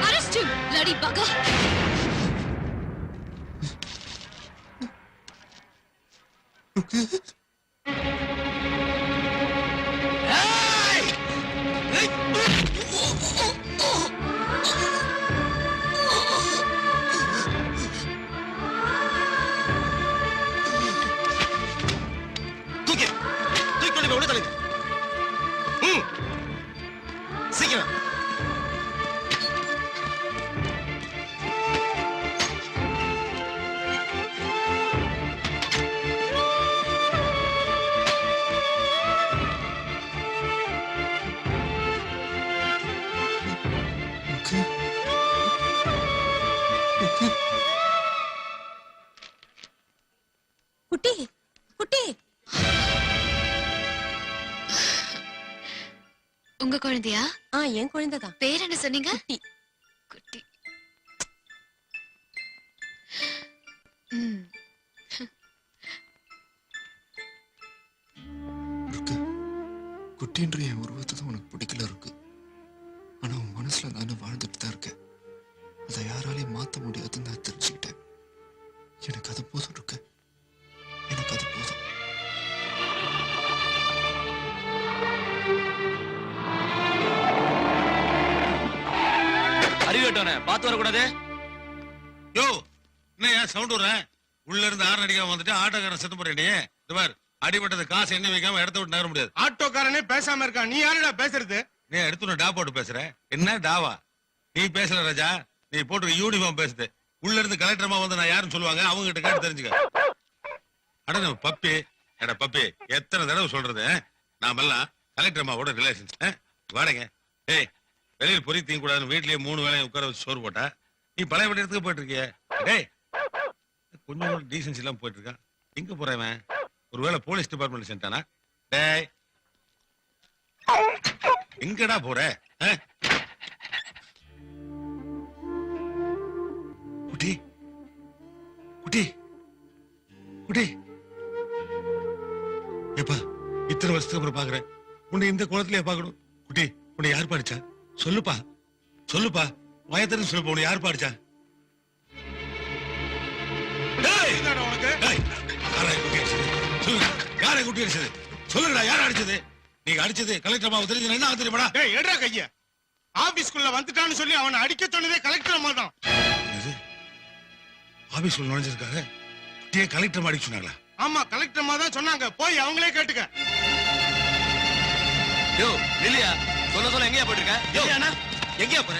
Arrest him, bloody bugger! சீக்கிரம் குட்டி குட்டி உங்க குழந்தையா? என் குழந்தைதான். பேர் என்ன சொன்னீங்க? குட்டி. குட்டி. குட்டின்ற என் உருவத்தை தான் உனக்கு பிடிக்கல இருக்கு. ஆனா உன் மனசுல நானும் வாழ்ந்துட்டு தான் இருக்கேன். அதை யாராலையும் மாத்த முடியாதுன்னு நான் தெரிஞ்சுக்கிட்டேன். எனக்கு அது போதும் இருக்கு. எனக்கு அது போதும். அறிவிட்டோனே பார்த்து வரக்கூடாது. யோ என்ன சவுண்ட் விடுற? உள்ள இருந்து ஆறு அடிக்காம வந்துட்டு ஆட்டோக்காரன் செத்து போறேன். நீ இது பார், அடிபட்டது காசு என்ன வைக்காம இடத்த விட்டு நகர முடியாது. ஆட்டோக்காரனே பேசாம இருக்கான், நீ யாருடா பேசுறது? நீ எடுத்து டா போட்டு பேசுற. என்ன டாவா நீ பேசல ராஜா? நீ போட்டு யூனிஃபார்ம் பேசுது. உள்ள இருந்து கலெக்டர்மா வந்து நான் யாருன்னு சொல்லுவாங்க, அவங்க கிட்ட கேட்டு தெரிஞ்சுக்க. அட நம்ம பப்பி, எட பப்பி, எத்தனை தடவை சொல்றது நாம எல்லாம் கலெக்டர்மாவோட ரிலேஷன்ஸ். வாடங்க. ஏய், வெளியில் பொறி தீங்க கூடாதுன்னு வீட்லயே 3 வேளையும் உட்கார வச்சு சோறு போட்டா நீ பழைய இடத்துக்கு போயிட்டு இருக்கிய. டேய், கொஞ்சம் கூட டீசன்ஸ் எல்லாம் போயிட்டு இருக்கான். எங்க போறவன்? ஒருவேளை போலீஸ் டிபார்ட்மெண்ட் சென்றானா? டேய், எங்கடா போற? குட்டி குட்டி குட்டி, ஏப்பா இத்தனை வருஷத்துக்கு அப்புறம் பாக்குறேன் உன்னை இந்த குளத்திலேயே பாக்கணும். குட்டி, உன்னை யார் பாடிச்சா? சொல்லுப்பா சொல்லுப்பா, வயத்தன்னு சொல்லுப்பா, உன்னை யார் பாடிச்சா? யாரை குட்டி அடிச்சது? சொல்லுங்கடா, யார் அடிச்சது? நீங்க அடிச்சது கலெக்டர் அம்மாவை தெரிஞ்சு என்ன தெரியுமாடா? எடுறா கைய. ஆபீஸ்க்குள்ள வந்துட்டான்னு சொல்லி அவனை அடிக்க சொன்னதே கலெக்டர் அம்மா தான். ஆபீஸ் நுழைஞ்சிருக்காங்க. கலெக்டர் அடிக்க சொன்னாங்களா? ஆமா, கலெக்டர் அம்மா தான் சொன்னாங்க. போய் அவங்களே கேட்டுக்க. யோ இல்லையா, சொல்ல எங்கயா போயிட்டு இருக்க? யோ அண்ணா, எங்கயா போற?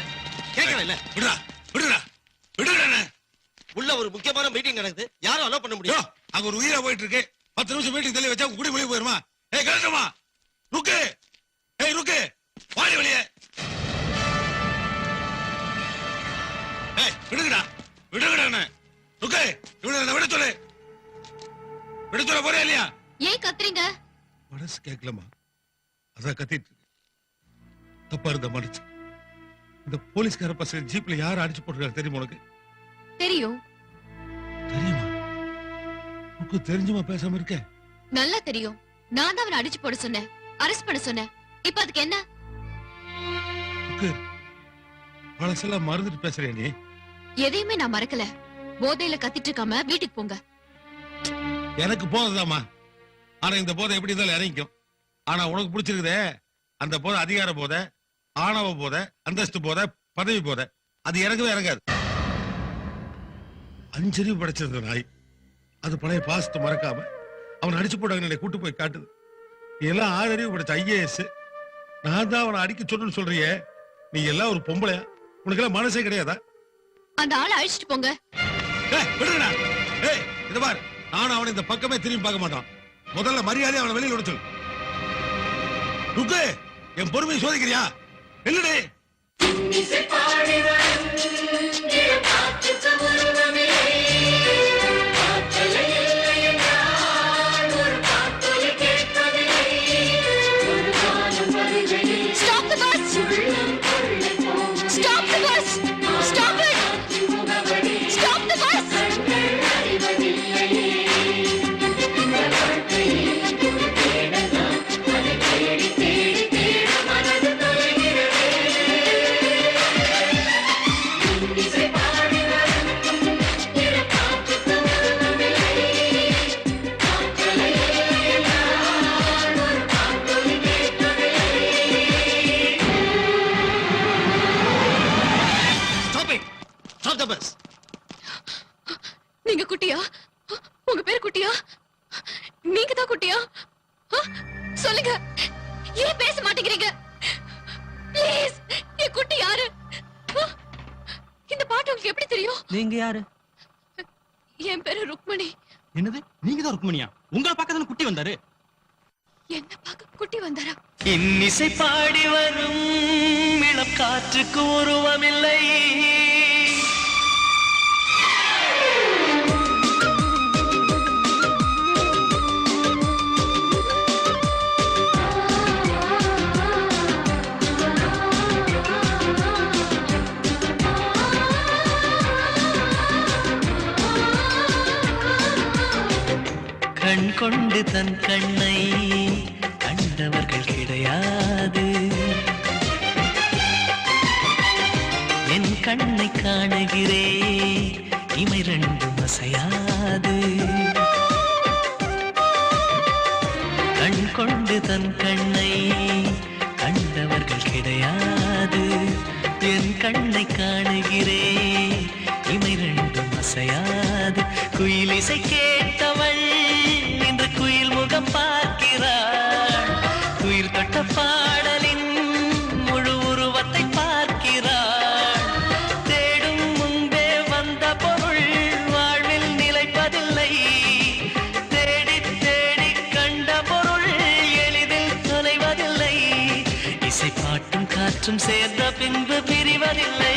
கேட்கவே இல்ல. விடுடா விடுடா விடுடா. உள்ள ஒரு முக்கியமான மீட்டிங் நடக்குது, யாரும் அலோ பண்ண முடியும். அங்க ஒரு உயிரை போயிட்டு இருக்கு. 10 நிமிஷம் மீட்டிங் தள்ளி வச்சா குடி வெளியே போயிருமா? ஏய் கலெக்டர்மா, ருக்கு. ஏய் ருக்கு, வாடி வெளியே. ஏய் விடுங்கடா விடுங்கடா. ருக்கு, இவனை விட சொல்லு. விட சொல்ல போறே இல்லையா? ஏன் கத்துறீங்க? மனசு கேட்கலமா, அதான் கத்திட்டு இருக்கு. தப்பா இருந்த மனசு. இந்த போலீஸ்கார பசங்க ஜீப்ல யாரும் அடிச்சு போட்டுருக்காங்க தெரியுமா உனக்கு? தெரியும். தெரியுமா? உனக்கு தெரிஞ்சுமா பேசாம இருக்க? நல்லா தெரியும். நான் தான் அவனை அடிச்சு போட சொன்னேன், அரெஸ்ட் பண்ண சொன்னேன். இப்ப அதுக்கு என்ன? பழசெல்லாம் மறந்துட்டு பேசுறியா நீ? எதையுமே நான் மறக்கல. போதையில கத்திட்டு இருக்காம வீட்டுக்கு போங்க. எனக்கு போதைதாமா. ஆனா இந்த போதை எப்படி இருந்தாலும் இறங்கிக்கும். ஆனா உனக்கு பிடிச்சிருக்குதே அந்த போதை அதிகார போதை, ஆணவ போதை, அந்தஸ்து போதை, பதவி போதை. அது இறங்கவே இறங்காது. 5 அறிவு படைச்சிருந்த நாய் அது பழைய பாசத்தை மறக்காம அவன் அடிச்சு போட்டாங்க கூட்டு போய் காட்டுது. எல்லாம் 6 அறிவு படைச்ச ஐஏஎஸ். நான் தான் அவனை அடிக்க சொல்லணும்னு சொல்றியே, நீ எல்லாம் ஒரு பொம்பளையா? உனக்கு எல்லாம் மனசே கிடையாதா? அந்த ஆளை அழிச்சிட்டு போங்க. விடுடா. ஏய் இத பார், நானும் அவனை இந்த பக்கமே திரும்பி பார்க்க மாட்டான். முதல்ல மரியாதை அவனை வெளியில விட சொல்லு. ருக்கு, என் பொறுமையை சோதிக்கிறியா? இல்லடே. Stop the bus! Stop the bus! Stop it! Stop the bus! ஏன் பேச மாட்டேங்கிறீங்க? ப்ளீஸ், என் குட்டி யாரு? இந்த பாட்டு உங்களுக்கு எப்படி தெரியும்? நீங்க யாரு? என் பேரு ருக்மணி. என்னது, நீங்க தான் ருக்மணியா? உங்களை பார்க்க தானே குட்டி வந்தாரு. என்ன பார்க்க குட்டி வந்தாரா? இன்னிசை பாடி வரும் இளம் காற்றுக்கு உருவமில்லை. கண் கொண்டு தன் கண்ணை கண்டவர்கள் கிடையாது. என் கண்ணை காணுகிறே இமை ரெண்டும் அசையாது. கண் கொண்டு தன் கண்ணை கண்டவர்கள் கிடையாது. என் கண்ணை காணுகிறே இமை ரெண்டும் அசையாது. குயிலிசை கேட்டவள் இன்று குயில் முகம் பார்க்கிறாள். குயில் தொட்ட பாடலின் முழு உருவத்தை பார்க்கிறாள். தேடும் முன்பே வந்த பொருள் வாழ்வில் நிலைப்பதில்லை. தேடி தேடி கண்ட பொருள் எளிதில் தொலைவதில்லை. இசை பாட்டும் காற்றும் சேர்ந்த பின்பு பிரிவதில்லை.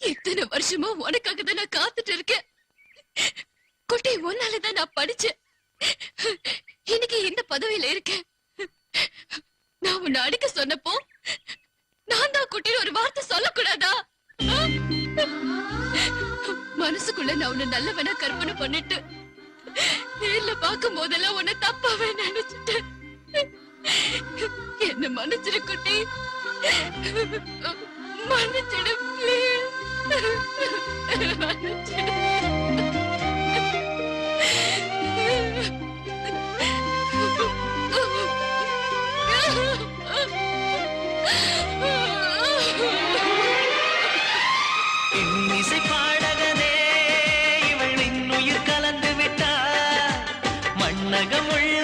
இத்தனை வருஷமா உனக்காக தான் நான் காத்துட்டு இருக்கேன். குட்டி, உன்னாலதான் நான் படிச்சேன். இன்னைக்கு இந்த பதவியில இருக்கேன். நான் உன்னை அடிக்க சொன்னப்போ நான் தான் குட்டின்னு ஒரு வார்த்தை சொல்லக்கூடாதா? மனசுக்குள்ள நான் உன்னை நல்லவனா கற்பனை பண்ணிட்டு நேர்ல பார்க்கும் போதெல்லாம் உன்னை தப்பாவே நினைச்சிட்டேன். என்ன மன்னிச்சிடு குட்டி, மன்னிச்சிடு ப்ளீஸ். மன்னிச்சிடு. இன்னிசை பாடகனே இவள் இன்னுயிர் கலந்து விட்டார். மண்ணகமுள்ள